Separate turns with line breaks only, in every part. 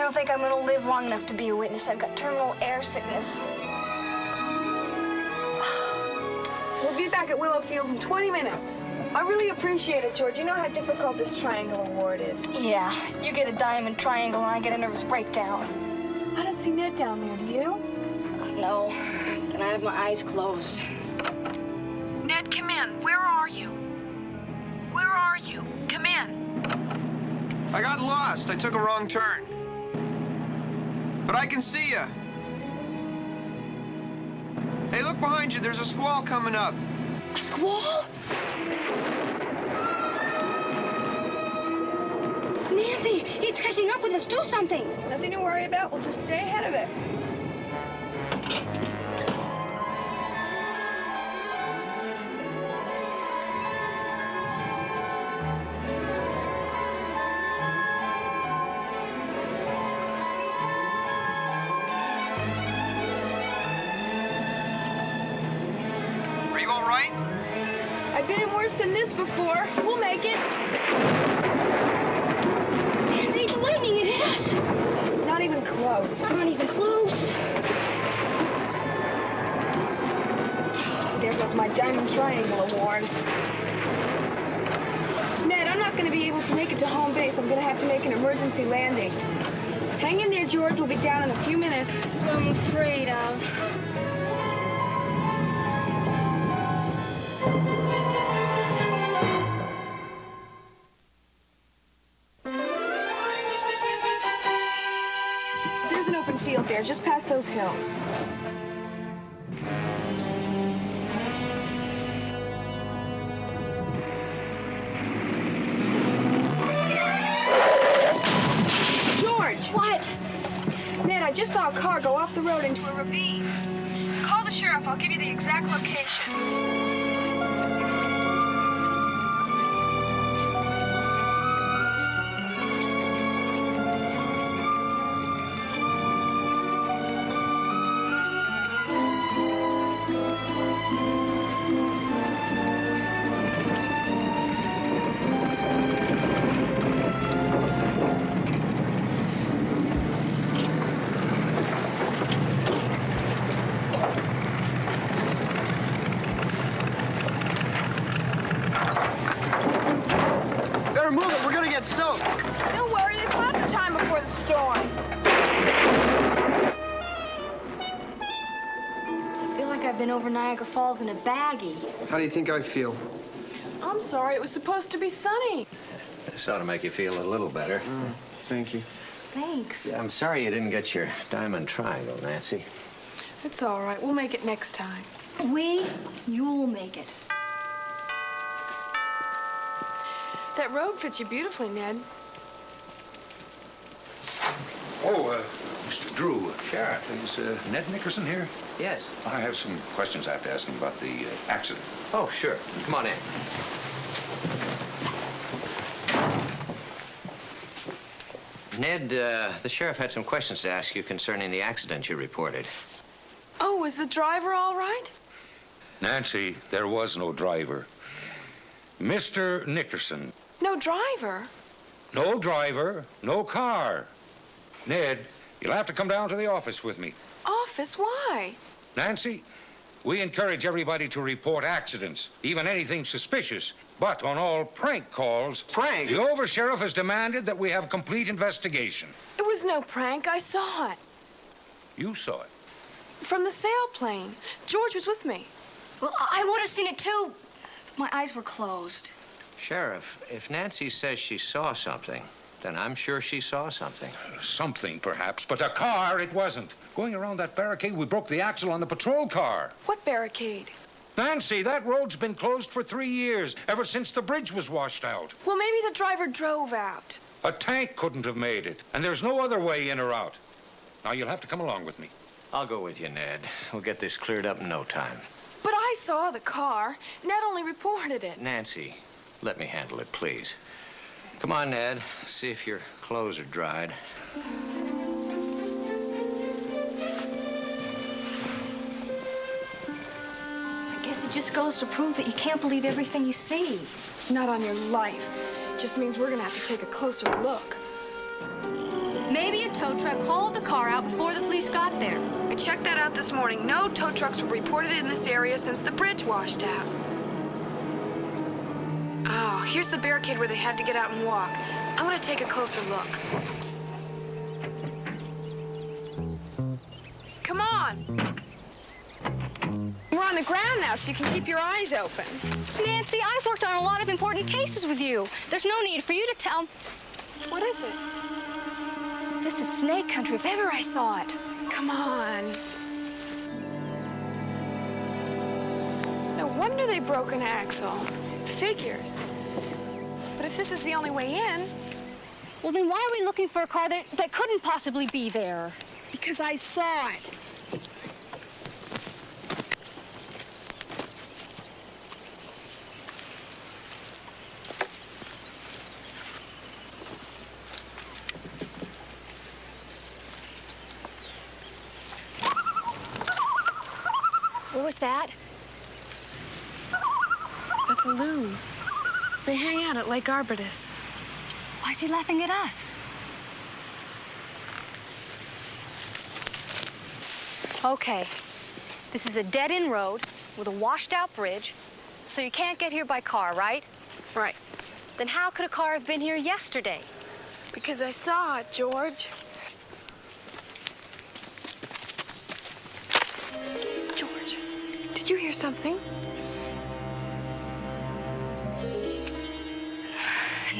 don't think I'm gonna live long enough to be a witness. I've got terminal air sickness.
We'll be back at Willowfield in 20 minutes. I really appreciate it, George. You know how difficult this triangle award is.
Yeah, you get a diamond triangle and I get a nervous breakdown.
I don't see Ned down there, do you?
No, and I have my eyes closed.
Ned, come in. Where are you? Where are you? Come in.
I got lost. I took a wrong turn. But I can see you. Hey, look behind you. There's a squall coming up.
A squall? Nancy, it's catching up with us. Do something.
Nothing to worry about. We'll just stay ahead of it.
Are you all right?
I've been in worse than this before. We'll make it.
Nancy, the lightning, it hit us.
It's not even close.
It's not even close.
There goes my diamond triangle award. Ned, I'm not going to be able to make it to home base. I'm going to have to make an emergency landing. Hang in there, George. We'll be down in a few minutes.
This is what I'm afraid of.
There's an open field there, just past those hills. George!
What?
Ned, I just saw a car go off the road into a ravine. Call the sheriff. I'll give you the exact location.
Better move it. We're gonna get soaked.
Don't worry, there's lots of time before the storm.
I feel like I've been over Niagara Falls in a baggie.
How do you think I feel?
I'm sorry, it was supposed to be sunny.
This ought to make you feel a little better.
Thank you.
Thanks.
I'm sorry you didn't get your diamond triangle, Nancy.
It's all right, we'll make it next time.
You'll make it.
That robe fits you beautifully, Ned.
Oh, Mr. Drew.
Sheriff.
Is Ned Nickerson here?
Yes.
I have some questions I have to ask him about the accident.
Oh, sure. Come on in. Ned, the sheriff had some questions to ask you concerning the accident you reported.
Oh, was the driver all right?
Nancy, there was no driver. Mr. Nickerson.
No driver?
No driver, no car. Ned, you'll have to come down to the office with me.
Office? Why?
Nancy, we encourage everybody to report accidents, even anything suspicious. But on all prank calls,
Prank?
the oversheriff has demanded that we have complete investigation.
It was no prank. I saw it.
You saw it.
From the sailplane. George was with me.
Well, I would have seen it too, but my eyes were closed.
Sheriff, if Nancy says she saw something, then I'm sure she saw something.
Something, perhaps, but a car, it wasn't. Going around that barricade, we broke the axle on the patrol car.
What barricade?
Nancy, that road's been closed for 3 years, ever since the bridge was washed out.
Well, maybe the driver drove out.
A tank couldn't have made it, and there's no other way in or out. Now, you'll have to come along with me.
I'll go with you, Ned. We'll get this cleared up in no time.
But I saw the car. Ned only reported it.
Nancy, let me handle it, please. Come on, Ned. See if your clothes are dried.
I guess it just goes to prove that you can't believe everything you see.
Not on your life. Just means we're gonna have to take a closer look.
Maybe a toast. tow truck hauled the car out before the police got there.
I checked that out this morning. No tow trucks were reported in this area since the bridge washed out. Oh, here's the barricade where they had to get out and walk. I'm gonna take a closer look. Come on. We're on the ground now, so you can keep your eyes open.
Nancy, I've worked on a lot of important cases with you. There's no need for you to tell.
What is it?
This is snake country if ever I saw it.
Come on. No wonder they broke an axle. Figures. But if this is the only way in...
Well, then why are we looking for a car that couldn't possibly be there?
Because I saw it.
What was that?
That's a loon. They hang out at Lake Arbutus.
Why is he laughing at us? Okay. This is a dead-end road with a washed-out bridge, so you can't get here by car, right?
Right.
Then how could a car have been here yesterday?
Because I saw it, George. George, did you hear something?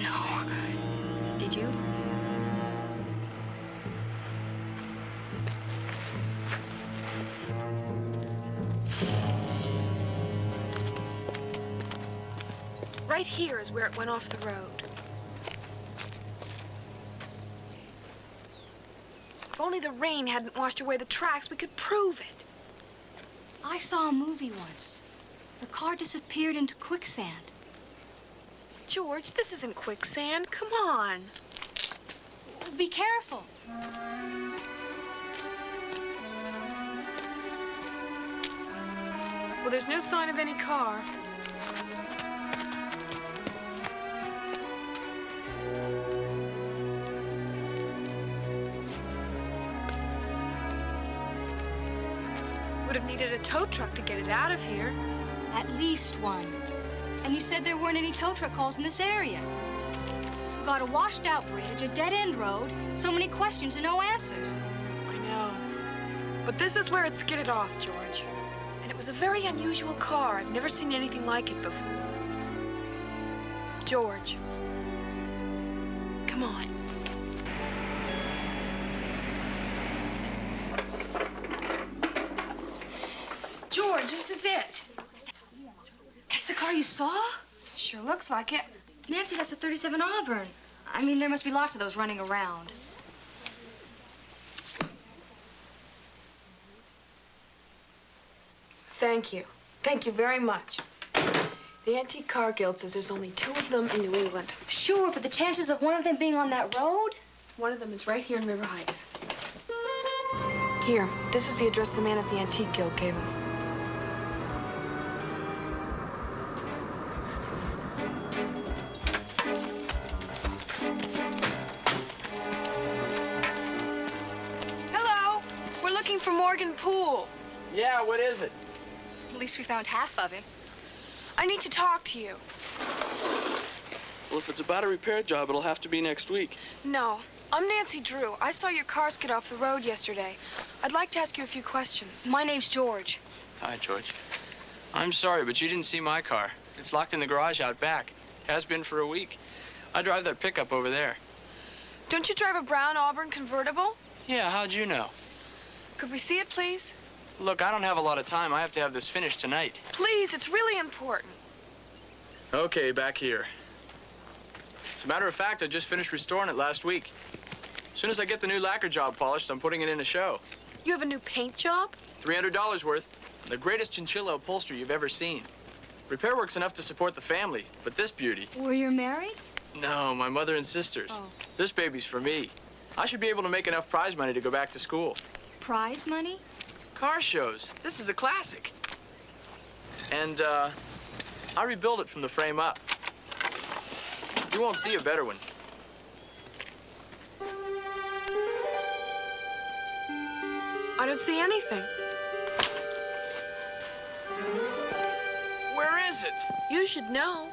No. Did you?
Right here is where it went off the road. If only the rain hadn't washed away the tracks, we could prove it.
I saw a movie once. The car disappeared into quicksand.
George, this isn't quicksand. Come on.
Be careful.
Well, there's no sign of any car. Would have needed a tow truck to get it out of here.
At least one. And you said there weren't any tow truck calls in this area. We got a washed-out bridge, a dead-end road, so many questions and no answers.
I know. But this is where it skidded off, George. And it was a very unusual car. I've never seen anything like it before. George. Come on. George, this is it.
That's the car you saw?
Sure looks like it.
Nancy, that's a 37 Auburn. I mean, there must be lots of those running around.
Thank you. Thank you very much. The Antique Car Guild says there's only 2 of them in New England.
Sure, but the chances of one of them being on that road?
One of them is right here in River Heights. Here, this is the address the man at the Antique Guild gave us. Hello, we're looking for Morgan Poole.
Yeah, what is it?
At least we found half of him.
I need to talk to you.
Well, if it's about a repair job, it'll have to be next week.
No, I'm Nancy Drew. I saw your car skid off the road yesterday. I'd like to ask you a few questions.
My name's George.
Hi, George. I'm sorry, but you didn't see my car. It's locked in the garage out back. Has been for a week. I drive that pickup over there.
Don't you drive a brown Auburn convertible?
Yeah, how'd you know?
Could we see it, please?
Look, I don't have a lot of time. I have to have this finished tonight.
Please, it's really important.
Okay, back here. As a matter of fact, I just finished restoring it last week. As soon as I get the new lacquer job polished, I'm putting it in a show.
You have a new paint job?
$300 worth. The greatest chinchilla upholstery you've ever seen. Repair work's enough to support the family, but this beauty...
Were you married?
No, my mother and sisters.
Oh.
This baby's for me. I should be able to make enough prize money to go back to school.
Prize money?
Car shows. This is a classic. And, I rebuilt it from the frame up. You won't see a better one.
I don't see anything.
Where is it?
You should know.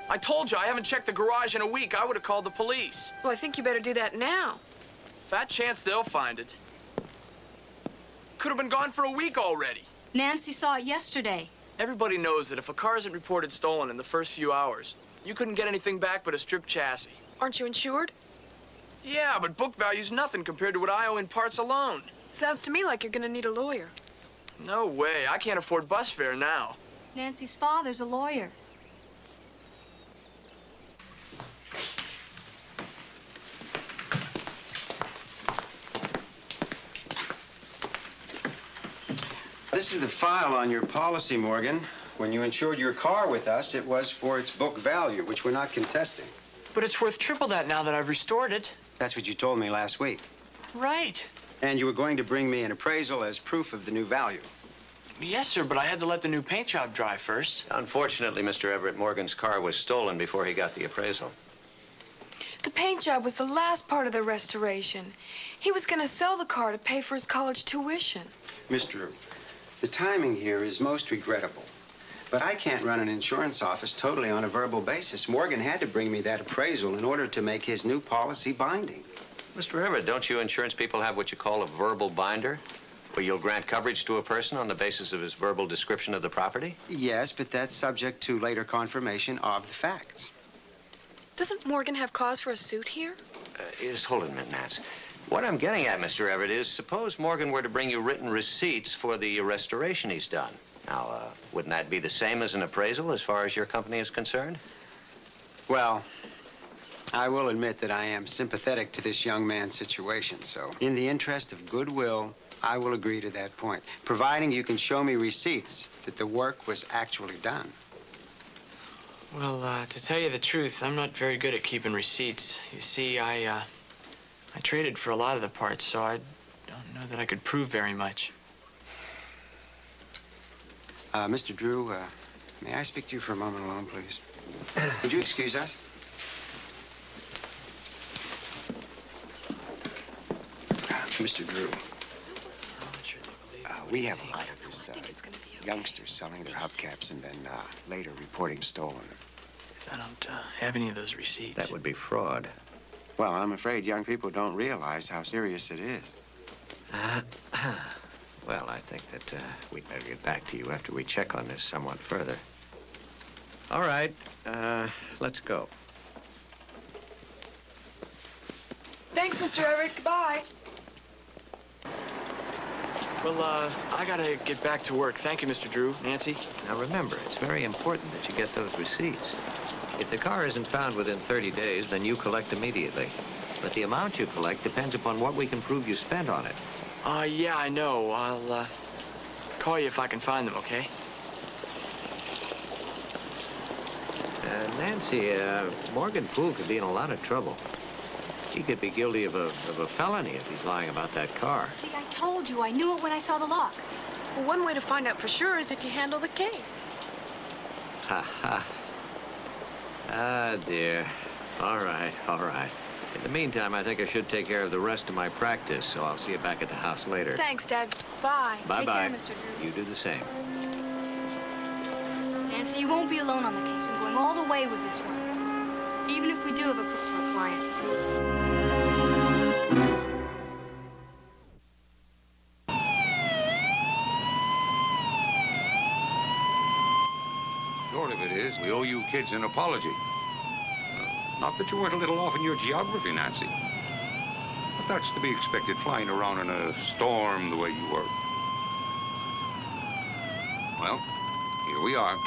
I told you I haven't checked the garage in a week. I would have called the police.
Well, I think you better do that now.
Fat chance they'll find it. Could have been gone for a week already.
Nancy saw it yesterday.
Everybody knows that if a car isn't reported stolen in the first few hours, you couldn't get anything back but a stripped chassis.
Aren't you insured?
Yeah, but book value's nothing compared to what I owe in parts alone.
Sounds to me like you're gonna need a lawyer.
No way. I can't afford bus fare now.
Nancy's father's a lawyer.
This is the file on your policy, Morgan. When you insured your car with us, it was for its book value, which we're not contesting.
But it's worth triple that now that I've restored it.
That's what you told me last week.
Right.
And you were going to bring me an appraisal as proof of the new value.
Yes, sir, but I had to let the new paint job dry first.
Unfortunately, Mr. Everett, Morgan's car was stolen before he got the appraisal.
The paint job was the last part of the restoration. He was gonna sell the car to pay for his college tuition.
Miss Drew, the timing here is most regrettable. But I can't run an insurance office totally on a verbal basis. Morgan had to bring me that appraisal in order to make his new policy binding.
Mr. Everett, don't you insurance people have what you call a verbal binder? Where you'll grant coverage to a person on the basis of his verbal description of the property?
Yes, but that's subject to later confirmation of the facts.
Doesn't Morgan have cause for a suit here?
Hold it a minute, Nance. What I'm getting at, Mr. Everett, is suppose Morgan were to bring you written receipts for the restoration he's done. Now, wouldn't that be the same as an appraisal as far as your company is concerned?
Well, I will admit that I am sympathetic to this young man's situation, so in the interest of goodwill, I will agree to that point, providing you can show me receipts that the work was actually done.
Well, to tell you the truth, I'm not very good at keeping receipts. You see, I traded for a lot of the parts, so I don't know that I could prove very much.
Mr. Drew, may I speak to you for a moment alone, please? Would you excuse us? Mr. Drew, we have a lot of this youngsters selling their hubcaps and then later reporting stolen.
I don't have any of those receipts.
That would be fraud.
Well, I'm afraid young people don't realize how serious it is.
Well, I think that we'd better get back to you after we check on this somewhat further. All right, let's go.
Thanks, Mr. Everett. Goodbye.
Well, I gotta get back to work. Thank you, Mr. Drew. Nancy?
Now, remember, it's very important that you get those receipts. If the car isn't found within 30 days, then you collect immediately. But the amount you collect depends upon what we can prove you spent on it.
Yeah, I know. I'll, call you if I can find them, okay?
Nancy, Morgan Poole could be in a lot of trouble. He could be guilty of a felony if he's lying about that car.
See, I told you. I knew it when I saw the lock.
Well, one way to find out for sure is if you handle the case.
Ha ha. Ah, dear. All right, all right. In the meantime, I think I should take care of the rest of my practice, so I'll see you back at the house later.
Thanks, Dad. Bye.
Bye-bye.
Take care, Mr. Drew.
You do the same.
Nancy, you won't be alone on the case. I'm going all the way with this one. Even if we do have a crook for a client.
Short of it is, we owe you kids an apology. Not that you weren't a little off in your geography, Nancy. But that's to be expected flying around in a storm the way you were. Well, here we are.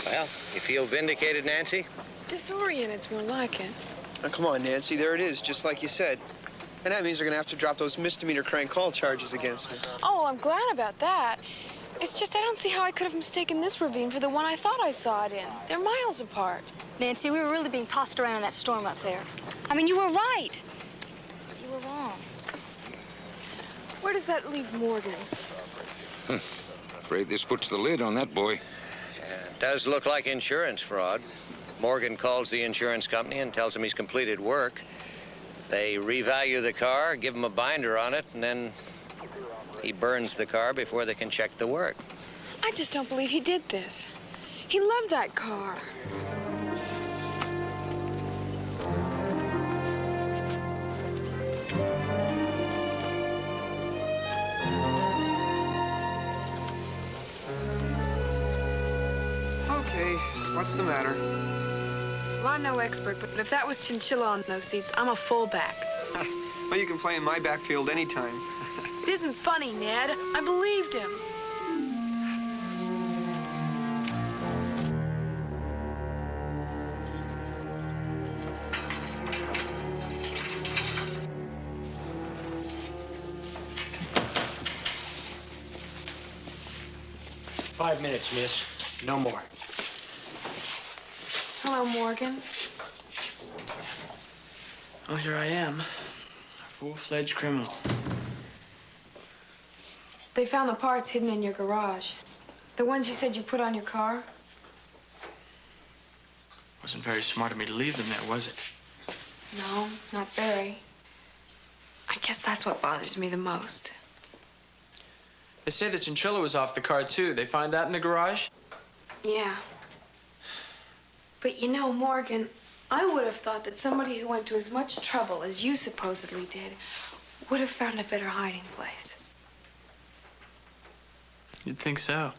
Well, you feel vindicated, Nancy?
Disoriented's more like it.
Now, come on, Nancy. There it is, just like you said. And that means they're going to have to drop those misdemeanor crank call charges against me.
Oh, well, I'm glad about that. It's just I don't see how I could have mistaken this ravine for the one I thought I saw it in. They're miles apart.
Nancy, we were really being tossed around in that storm up there. I mean, you were right. But you were wrong.
Where does that leave Morgan?
Afraid this puts the lid on that boy.
It does look like insurance fraud. Morgan calls the insurance company and tells them he's completed work. They revalue the car, give him a binder on it, and then he burns the car before they can check the work.
I just don't believe he did this. He loved that car.
Okay, what's the matter?
Well, I'm no expert, but if that was Chinchilla on those seats, I'm a fullback.
Well, you can play in my backfield anytime.
It isn't funny, Ned. I believed him.
"5 minutes, miss. No more."
Hello, Morgan.
Well, here I am, a full-fledged criminal.
They found the parts hidden in your garage. The ones you said you put on your car.
Wasn't very smart of me to leave them there, was it?
No, not very. I guess that's what bothers me the most.
They say the chinchilla was off the car, too. They find that in the garage?
Yeah. But you know, Morgan, I would have thought that somebody who went to as much trouble as you supposedly did would have found a better hiding place.
You'd think so.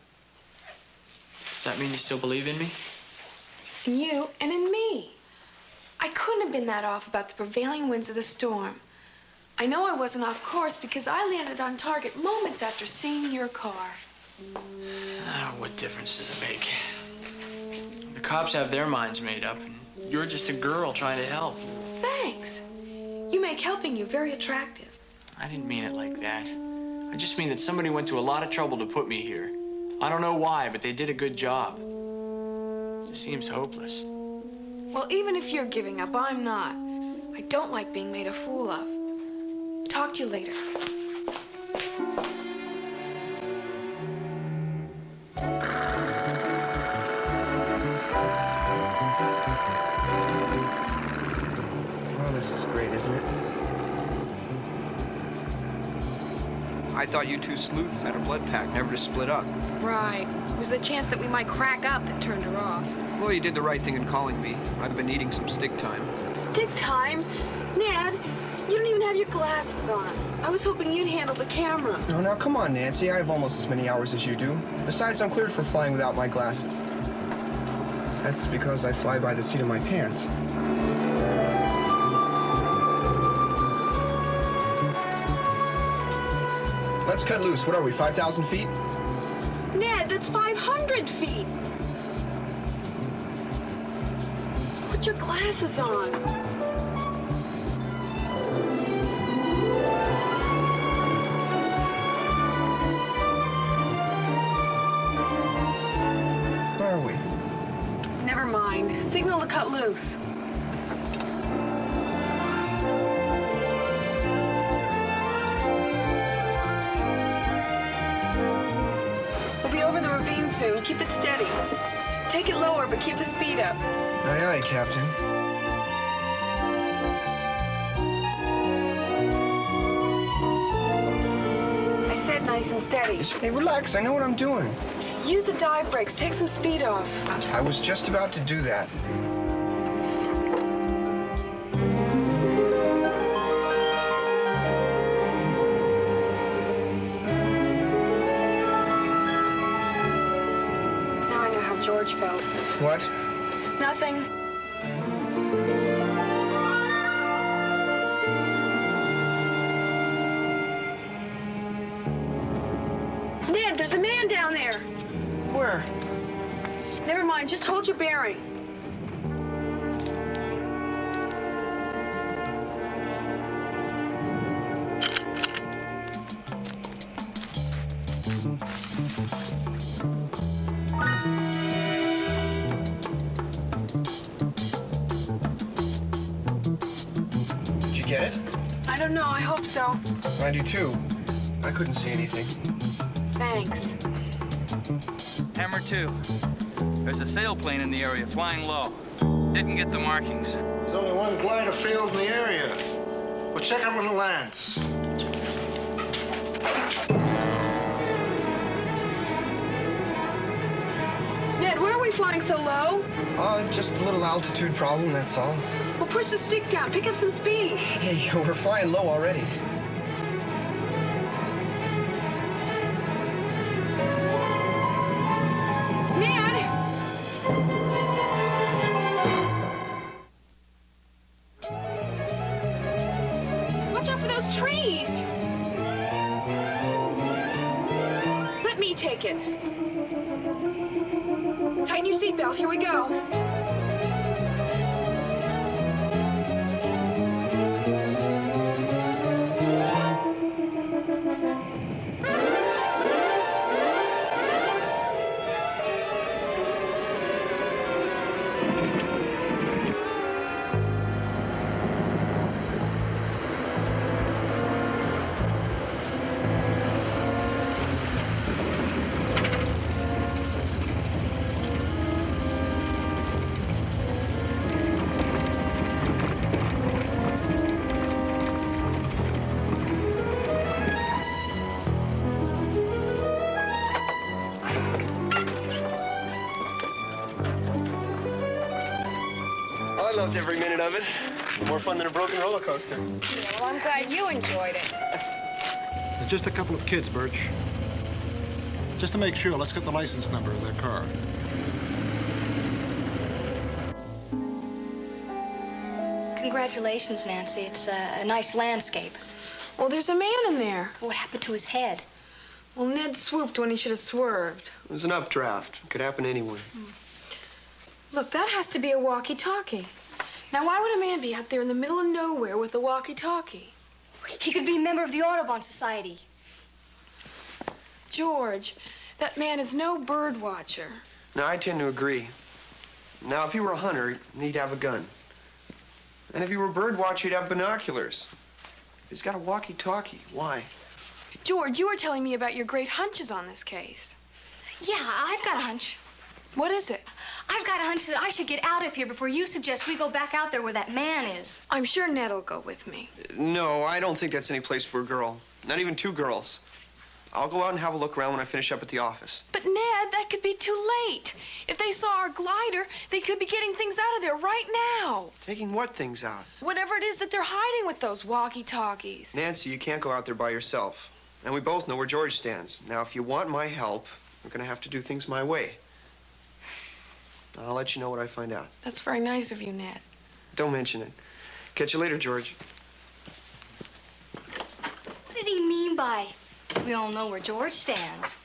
Does that mean you still believe in me?
In you and in me. I couldn't have been that off about the prevailing winds of the storm. I know I wasn't off course because I landed on target moments after seeing your car.
Ah, what difference does it make? The cops have their minds made up, and you're just a girl trying to help.
Thanks. You make helping you very attractive.
I didn't mean it like that. I just mean that somebody went to a lot of trouble to put me here. I don't know why, but they did a good job. It just seems hopeless.
Well, even if you're giving up, I'm not. I don't like being made a fool of. Talk to you later.
Oh, this is great, isn't it? I thought you two sleuths had a blood pact never to split up.
Right. It was the chance that we might crack up that turned her off.
Well, you did the right thing in calling me. I've been needing some stick time.
Stick time? Ned, you don't even have your glasses on. I was hoping you'd handle the camera.
No, now, come on, Nancy. I have almost as many hours as you do. Besides, I'm cleared for flying without my glasses. That's because I fly by the seat of my pants. Let's cut loose. What are we, 5,000 feet?
Ned, that's 500 feet. Put your glasses on.
Where are we?
Never mind. Signal to cut loose. We'll be over the ravine soon. Keep it steady. Take it lower, but keep the speed up.
Aye, aye, Captain.
I said nice and steady.
Hey, relax. I know what I'm doing.
Use the dive brakes. Take some speed off.
I was just about to do that.
Now I know how George felt.
What?
Nothing. Ned, there's a man down there.
Where?
Never mind, just hold your bearing. I don't know. I hope so.
I do too. I couldn't see anything.
Thanks.
Hammer 2. There's a sailplane in the area, flying low. Didn't get the markings.
There's only one glider failed in the area. We'll check out when it lands.
Ned, where are we flying so low?
Just a little altitude problem, that's all.
Well, push the stick down. Pick up some speed.
Hey, we're flying low already.
Ned! Watch out for those trees. Let me take it. Tighten your seatbelt. Here we go.
I loved every minute of it. More fun than a broken roller coaster.
Yeah, well, I'm glad you enjoyed it.
They're just a couple of kids, Birch. Just to make sure, let's get the license number of their car.
Congratulations, Nancy. It's a nice landscape.
Well, there's a man in there.
What happened to his head?
Well, Ned swooped when he should have swerved.
It was an updraft. Could happen to anyone.
Look, that has to be a walkie-talkie. Now, why would a man be out there in the middle of nowhere with a walkie-talkie?
He could be a member of the Audubon Society.
George, that man is no bird watcher.
Now, I tend to agree. Now, if he were a hunter, he'd have a gun. And if he were a bird watcher, he'd have binoculars. He's got a walkie-talkie. Why?
George, you were telling me about your great hunches on this case.
Yeah, I've got a hunch.
What is it?
I've got a hunch that I should get out of here before you suggest we go back out there where that man is.
I'm sure Ned'll go with me.
No, I don't think that's any place for a girl. Not even two girls. I'll go out and have a look around when I finish up at the office.
But Ned, that could be too late. If they saw our glider, they could be getting things out of there right now.
Taking what things out?
Whatever it is that they're hiding with those walkie-talkies.
Nancy, you can't go out there by yourself. And we both know where George stands. Now, if you want my help, I'm gonna have to do things my way. I'll let you know what I find out.
That's very nice of you, Ned.
Don't mention it. Catch you later, George.
What did he mean by, we all know where George stands?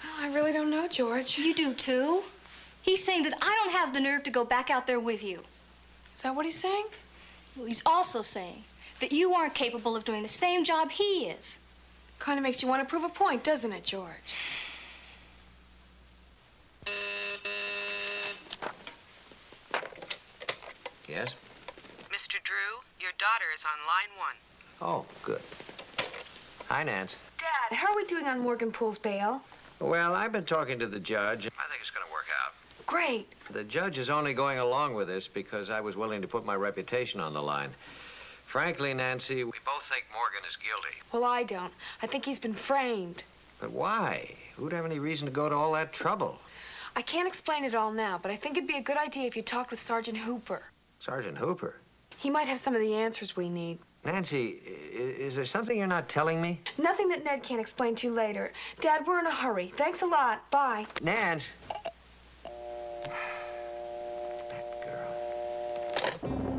Well, I really don't know, George.
You do too. He's saying that I don't have the nerve to go back out there with you.
Is that what he's saying?
Well, he's also saying that you aren't capable of doing the same job he is.
Kind of makes you want to prove a point, doesn't it, George?
Yes?
Mr. Drew, your daughter is on line 1.
Oh, good. Hi, Nance.
Dad, how are we doing on Morgan Poole's bail?
Well, I've been talking to the judge. I think it's going to work out.
Great.
The judge is only going along with this because I was willing to put my reputation on the line. Frankly, Nancy, we both think Morgan is guilty.
Well, I don't. I think he's been framed.
But why? Who'd have any reason to go to all that trouble?
I can't explain it all now, but I think it'd be a good idea if you talked with Sergeant Hooper.
Sergeant Hooper?
He might have some of the answers we need.
Nancy, is there something you're not telling me?
Nothing that Ned can't explain to you later. Dad, we're in a hurry. Thanks a lot. Bye.
Nance! That girl.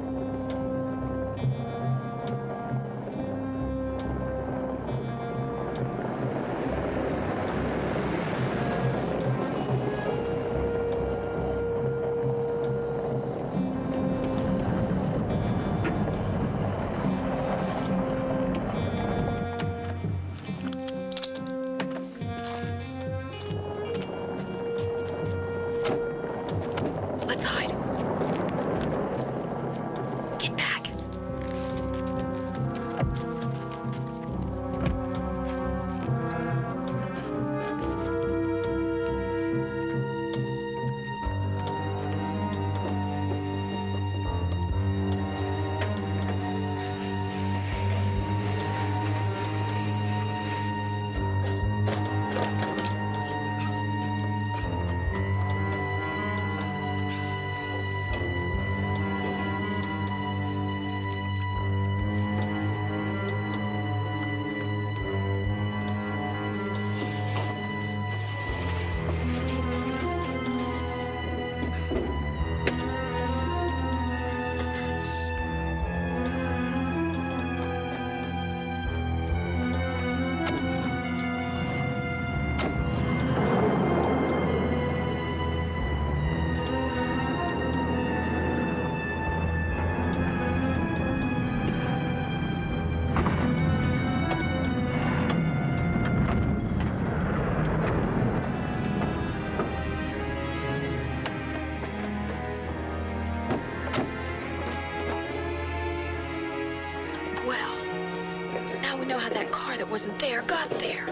wasn't there got there.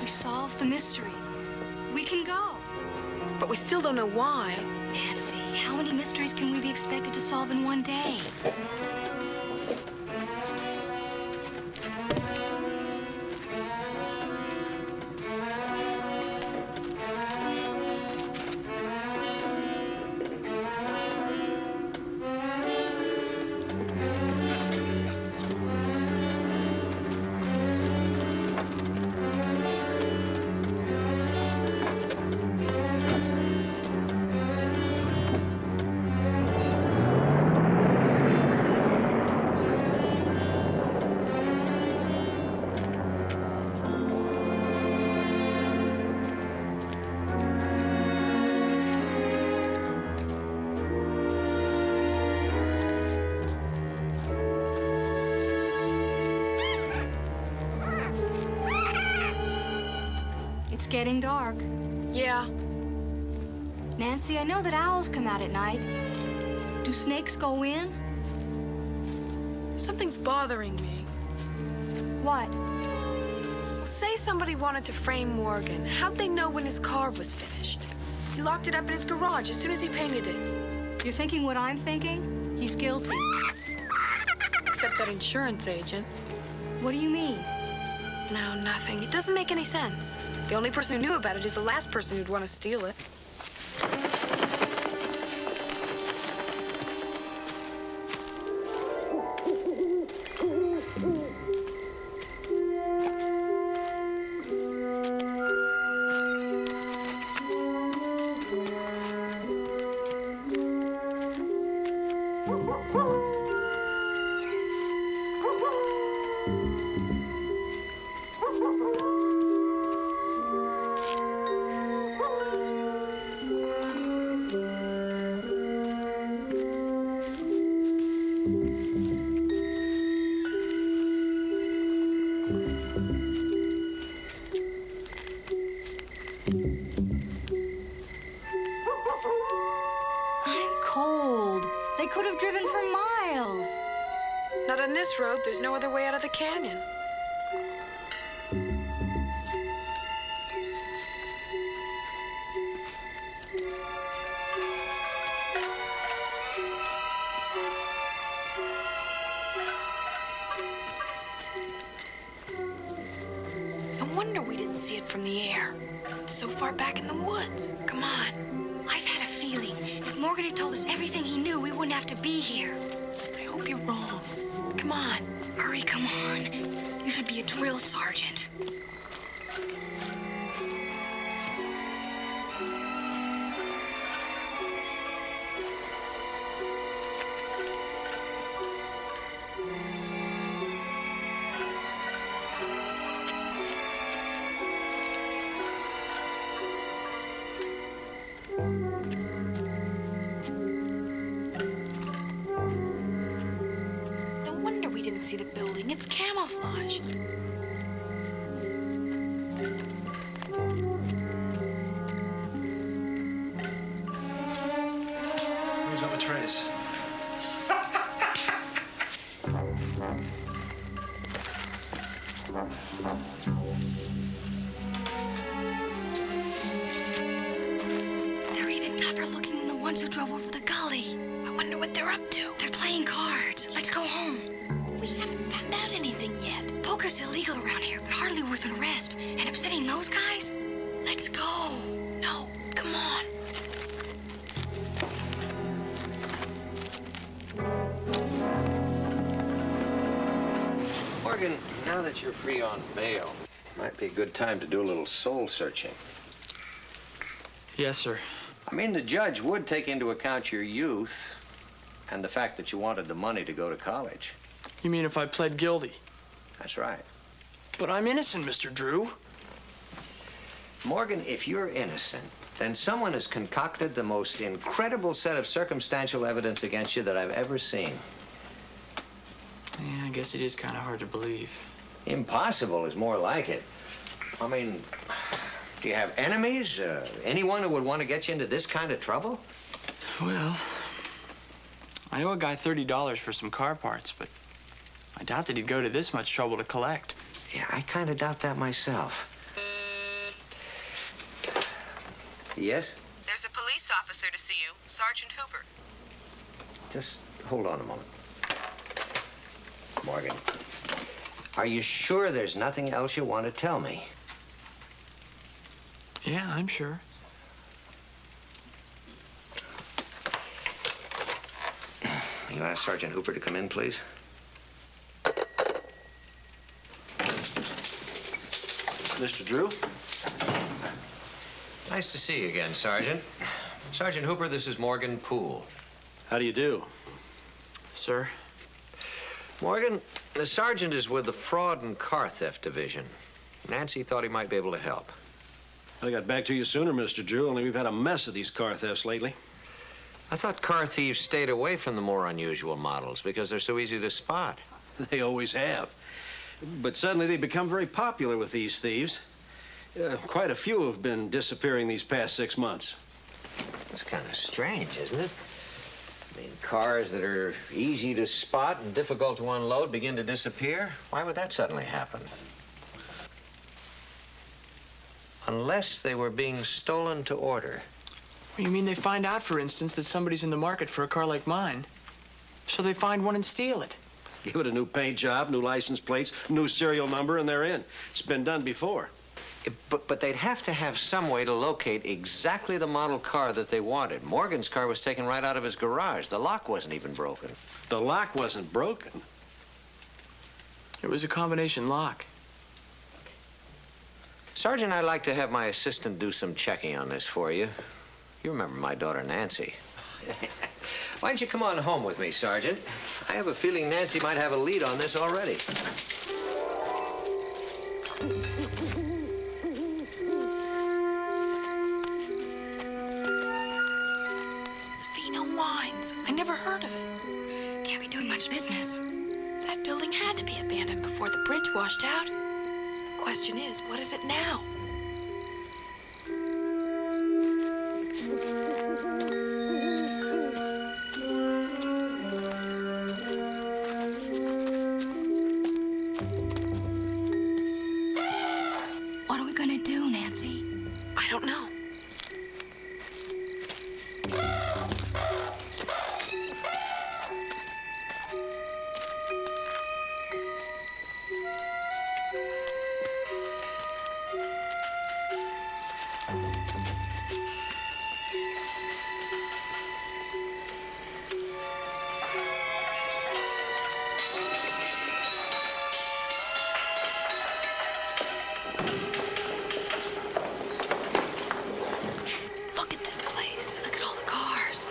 We solved the mystery. We can go.
But we still don't know why.
Nancy, how many mysteries can we be expected to solve in one day? It's getting dark.
Yeah.
Nancy, I know that owls come out at night. Do snakes go in?
Something's bothering me.
What?
Well, say somebody wanted to frame Morgan. How'd they know when his car was finished? He locked it up in his garage as soon as he painted it.
You're thinking what I'm thinking? He's guilty.
Except that insurance agent.
What do you mean?
No, nothing. It doesn't make any sense. The only person who knew about it is the last person who'd want to steal it.
They could have driven for miles.
Not on this road. There's no other way out of the canyon. No wonder we didn't see it from the air. It's so far back in the woods. Come on.
I've had a feeling if Morgan had told us everything he knew, we wouldn't have to be here.
I hope you're wrong. Come on.
Hurry, come on. You should be a drill sergeant.
No wonder we didn't see the building. It's camouflaged.
Brings up a trace.
They're even tougher looking than the ones who drove over the gully.
I wonder what they're up to.
They're playing cards. Let's go home.
We haven't found out anything yet.
Poker's illegal around here, but hardly worth an arrest. And upsetting those guys? Let's go.
No, come on.
Morgan, now that you're free on bail, might be a good time to do a little soul searching.
Yes, sir.
I mean, the judge would take into account your youth and the fact that you wanted the money to go to college.
You mean if I pled guilty?
That's right.
But I'm innocent, Mr. Drew.
Morgan, if you're innocent, then someone has concocted the most incredible set of circumstantial evidence against you that I've ever seen.
Yeah, I guess it is kind of hard to believe.
Impossible is more like it. I mean, do you have enemies? Anyone who would want to get you into this kind of trouble?
Well, I owe a guy $30 for some car parts, but I doubt that he'd go to this much trouble to collect.
Yeah, I kind of doubt that myself. Yes?
There's a police officer to see you, Sergeant Hooper.
Just hold on a moment. Morgan, are you sure there's nothing else you want to tell me?
Yeah, I'm sure.
You ask Sergeant Hooper to come in, please?
Mr. Drew?
Nice to see you again, Sergeant. Sergeant Hooper, this is Morgan Poole.
How do you do?
Sir?
Morgan, the sergeant is with the Fraud and Car Theft Division. Nancy thought he might be able to help.
I got back to you sooner, Mr. Drew, only we've had a mess of these car thefts lately.
I thought car thieves stayed away from the more unusual models because they're so easy to spot.
They always have. But suddenly they've become very popular with these thieves. Quite a few have been disappearing these past 6 months.
It's kind of strange, isn't it? I mean, cars that are easy to spot and difficult to unload begin to disappear. Why would that suddenly happen? Unless they were being stolen to order.
You mean they find out, for instance, that somebody's in the market for a car like mine, so they find one and steal it?
Give it a new paint job, new license plates, new serial number, and they're in. It's been done before.
But they'd have to have some way to locate exactly the model car that they wanted. Morgan's car was taken right out of his garage. The lock wasn't even broken.
The lock wasn't broken.
It was a combination lock.
Sergeant, I'd like to have my assistant do some checking on this for you. You remember my daughter, Nancy. Why don't you come on home with me, Sergeant? I have a feeling Nancy might have a lead on this already.
Svina Wines. I never heard of it.
Can't be doing much business.
That building had to be abandoned before the bridge washed out. The question is, what is it now?
What are we gonna do, Nancy?
I don't know. Look at this place.
Look at all the cars.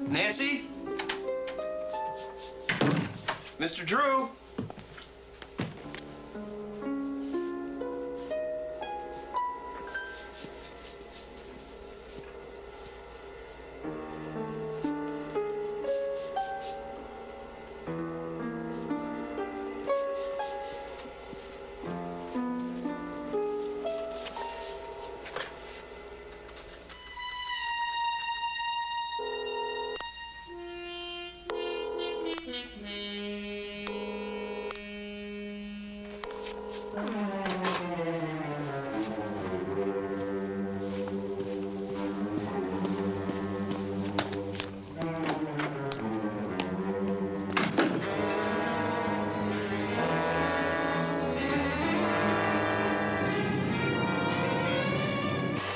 Nancy? Mr. Drew?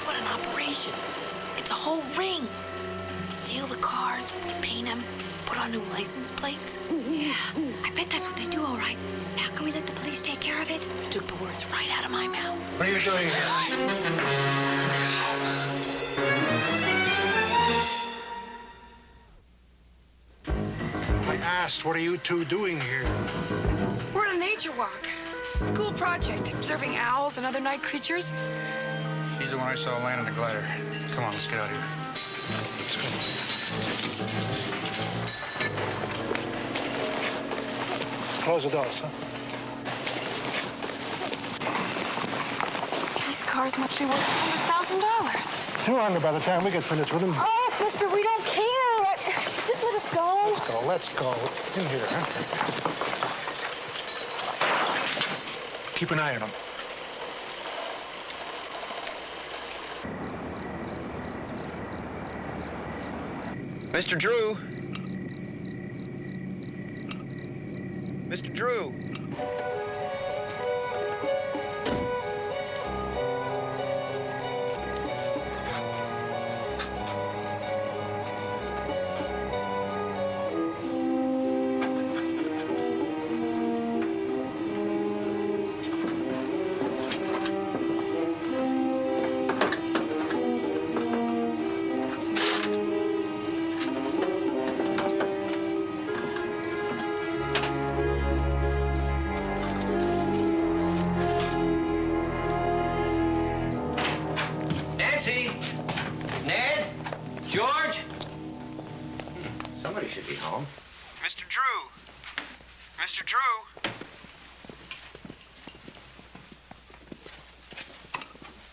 What an operation. It's a whole ring. Steal the cars, repaint them, put on new license plates.
Yeah, I bet that's what they do, all right. Now, can we let the police take care of it?
You took the words right out of my mouth.
What are you doing here? I asked, what are you two doing here?
We're on a nature walk. School project, observing owls and other night creatures.
She's the one I saw land in the glider. Come on, let's get out of here.
Let's go. Close the doors, huh?
These cars must be worth $100,000.
200 by the time we get finished with them.
Oh, sister, we don't care. Just let us
go?
Let's go. In here, huh? Keep an eye on him.
Mr. Drew. Mr. Drew.
Nancy? Ned? George? Somebody should be home.
Mr. Drew. Mr. Drew.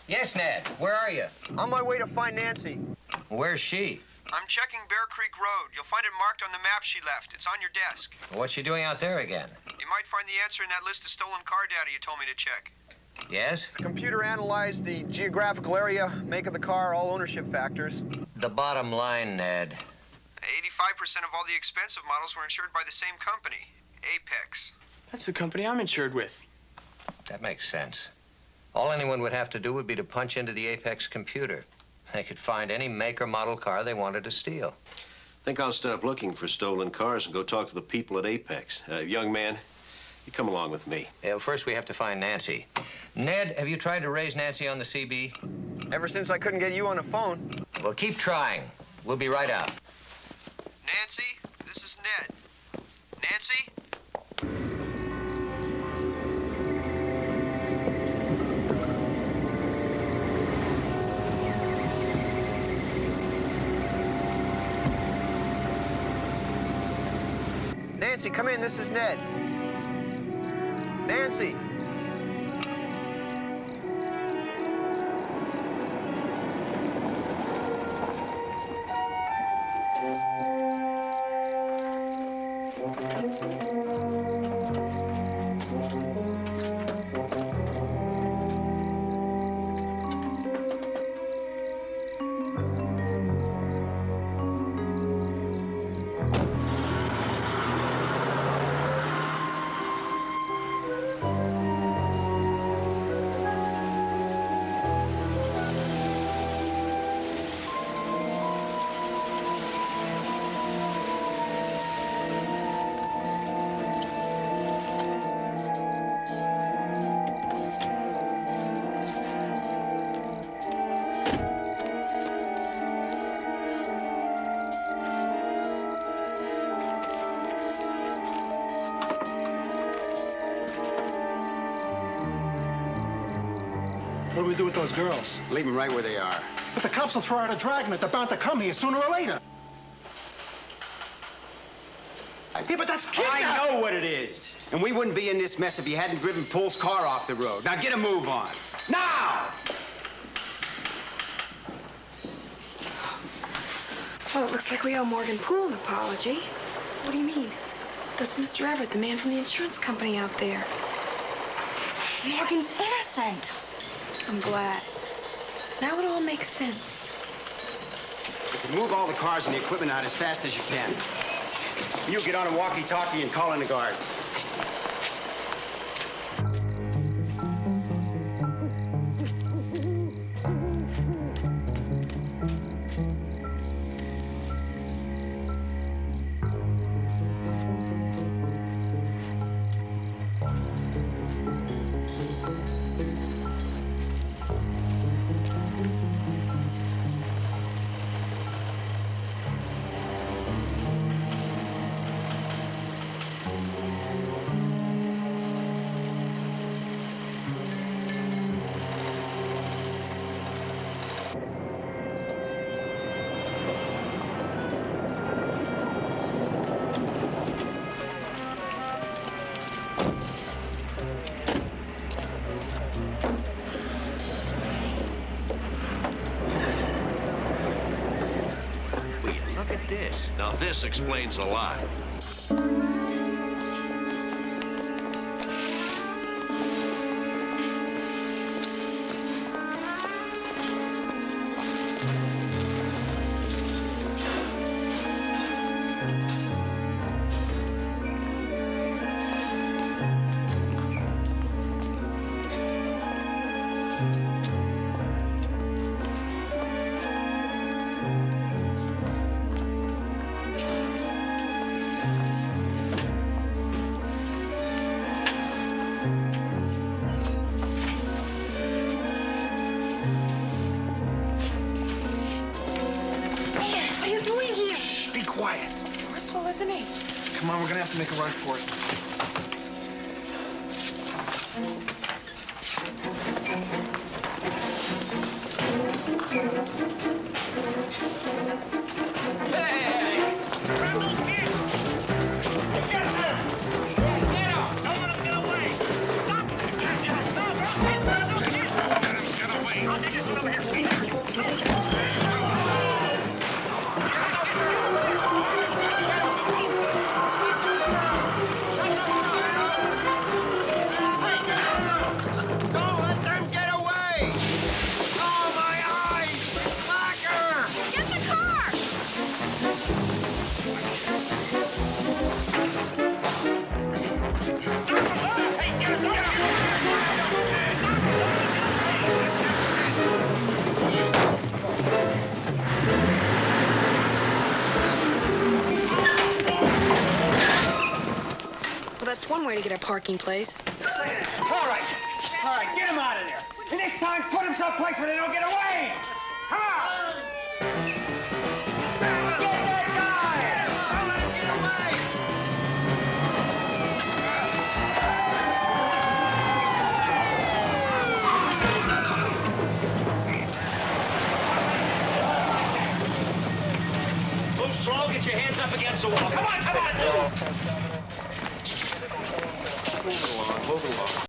Yes, Ned. Where are you?
On my way to find Nancy.
Where's she?
I'm checking Bear Creek Road. You'll find it marked on the map she left. It's on your desk.
What's she doing out there again?
You might find the answer in that list of stolen car data you told me to check.
Yes?
The computer analyzed the geographical area, make of the car, all ownership factors.
The bottom line, Ned.
85% of all the expensive models were insured by the same company, Apex.
That's the company I'm insured with.
That makes sense. All anyone would have to do would be to punch into the Apex computer. They could find any make or model car they wanted to steal.
Think I'll stop looking for stolen cars and go talk to the people at Apex. Young man, you come along with me.
First, we have to find Nancy. Ned, have you tried to raise Nancy on the CB?
Ever since I couldn't get you on the phone.
Well, keep trying. We'll be right out.
Nancy, this is Ned. Nancy? Nancy, come in. This is Ned. Nancy.
What do we do with those girls?
Leave them right where they are.
But the cops will throw out a dragnet. They're bound to come here sooner or later. Yeah, but that's kidnapping.
I know what it is. And we wouldn't be in this mess if you hadn't driven Pool's car off the road. Now get a move on. Now!
Well, it looks like we owe Morgan Poole an apology.
What do you mean?
That's Mr. Everett, the man from the insurance company out there.
Morgan's innocent.
I'm glad. Now it all makes sense.
Listen, move all the cars and the equipment out as fast as you can. You get on a walkie-talkie and call in the guards.
place. Now, this explains a lot.
What are you doing here?
Shh, be quiet.
Forceful, isn't he?
Come on, we're gonna have to make a run for it.
Don't let them get away! Oh, my eyes! Slacker!
Get the car!
Well, that's one way to get a parking place.
All right, get him out of there. And this time, put him someplace where they don't get away! Come on! Get that guy! Don't let him get away!
Move slow, get your hands up against the wall. Come on, come on, move! Move along, move along.